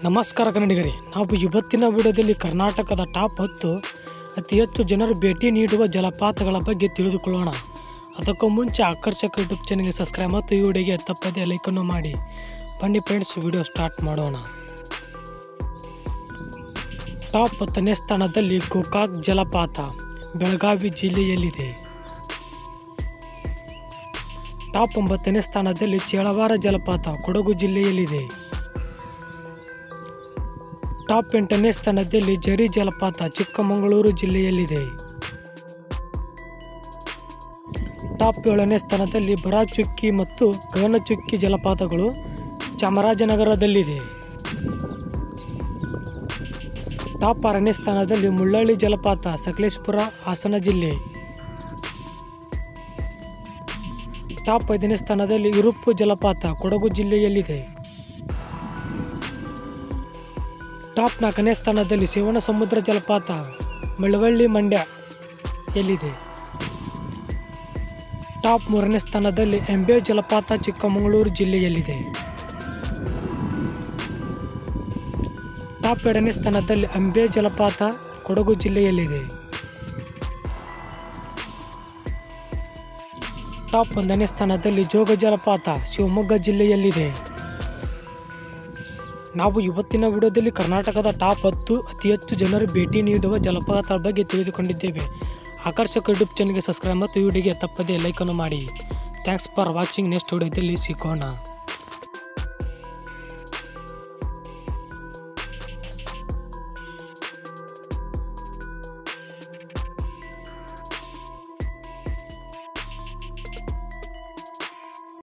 ನಮಸ್ಕಾರ ಕನ್ನಡಿಗರೇ, ನಾವು ಇವತ್ತಿನ ವಿಡಿಯೋದಲ್ಲಿ ಕರ್ನಾಟಕದ ಟಾಪ್ 10 ಅತಿ ಹೆಚ್ಚು ಜನರು ಭೇಟಿ ನೀಡುವ ಜಲಪಾತಗಳ ಬಗ್ಗೆ ತಿಳಿದುಕೊಳ್ಳೋಣ. ಅದಕ್ಕೂ ಮುಂಚೆ ಆಕರ್ಷಕ ಯೂಟ್ಯೂಬ್ ಚಾನಲ್ಗೆ ಸಬ್ಸ್ಕ್ರೈಬ್ ಮತ್ತು ಈ ವಿಡಿಯೋಗೆ ತಪ್ಪದೇ ಲೈಕ್ ಅನ್ನು ಮಾಡಿ. ಬನ್ನಿ ಫ್ರೆಂಡ್ಸ್, ವಿಡಿಯೋ ಸ್ಟಾರ್ಟ್ ಮಾಡೋಣ. ಟಾಪ್ 10ನೇ ಸ್ಥಾನದಲ್ಲಿ ಗೋಕಾಕ್ ಜಲಪಾತ ಬೆಳಗಾವಿ ಜಿಲ್ಲೆಯಲ್ಲಿದೆ. ಟಾಪ್ 9ನೇ ಸ್ಥಾನದಲ್ಲಿ ಚೇಳವಾರ ಜಲಪಾತ ಕೊಡಗು ಜಿಲ್ಲೆಯಲ್ಲಿದೆ. ಟಾಪ್ 8ನೇ ಸ್ಥಾನದಲ್ಲಿ ಜರಿ ಜಲಪಾತ ಚಿಕ್ಕಮಗಳೂರು ಜಿಲ್ಲೆಯಲ್ಲಿದೆ. ಟಾಪ್ 7ನೇ ಸ್ಥಾನದಲ್ಲಿ ಬರಾಚುಕ್ಕಿ ಮತ್ತು ಗಗನಚುಕ್ಕಿ ಜಲಪಾತಗಳು ಚಾಮರಾಜನಗರದಲ್ಲಿದೆ. ಟಾಪ್ 6ನೇ ಸ್ಥಾನದಲ್ಲಿ ಮುಳ್ಳಳ್ಳಿ ಜಲಪಾತ ಸಕಲೇಶಪುರ ಹಾಸನ ಜಿಲ್ಲೆ. ಟಾಪ್ 5ನೇ ಸ್ಥಾನದಲ್ಲಿ ಇರುಪ್ಪು ಜಲಪಾತ ಕೊಡಗು ಜಿಲ್ಲೆಯಲ್ಲಿದೆ. ಟಾಪ್ 4ನೇ ಸ್ಥಾನದಲ್ಲಿ ಶಿವನಸಮುದ್ರ ಜಲಪಾತ ಮಳವಳ್ಳಿ ಮಂಡ್ಯ ಎಲ್ಲಿದೆ. ಟಾಪ್ 3ನೇ ಸ್ಥಾನದಲ್ಲಿ ಎಂಬೆ ಜಲಪಾತ ಚಿಕ್ಕಮಗಳೂರು ಜಿಲ್ಲೆಯಲ್ಲಿದೆ. ಟಾಪ್ 2ನೇ ಸ್ಥಾನದಲ್ಲಿ ಅಂಬೆ ಜಲಪಾತ ಕೊಡಗು ಜಿಲ್ಲೆಯಲ್ಲಿದೆ. ಟಾಪ್ 1ನೇ ಸ್ಥಾನದಲ್ಲಿ ಜೋಗ ಜಲಪಾತ ಶಿವಮೊಗ್ಗ ಜಿಲ್ಲೆಯಲ್ಲಿದೆ. ನಾವು ಇವತ್ತಿನ ವಿಡಿಯೋದಲ್ಲಿ ಕರ್ನಾಟಕದ ಟಾಪ್ 10 ಅತಿ ಹೆಚ್ಚು ಜನರು ಭೇಟಿ ನೀಡುವ ಜಲಪಾತಗಳ ಬಗ್ಗೆ ತಿಳಿದುಕೊಂಡಿದ್ದೇವೆ. ಆಕರ್ಷಕ ಯೂಟ್ಯೂಬ್ ಚಾನಲ್ಗೆ ಸಬ್ಸ್ಕ್ರೈಬ್ ಮತ್ತು ಈ ವಿಡಿಯೋಗೆ ತಪ್ಪದೇ ಲೈಕ್ ಅನ್ನು ಮಾಡಿ. Thanks for watching. ನೆಕ್ಸ್ಟ್ ವಿಡಿಯೋದಲ್ಲಿ ಸಿಗೋಣ.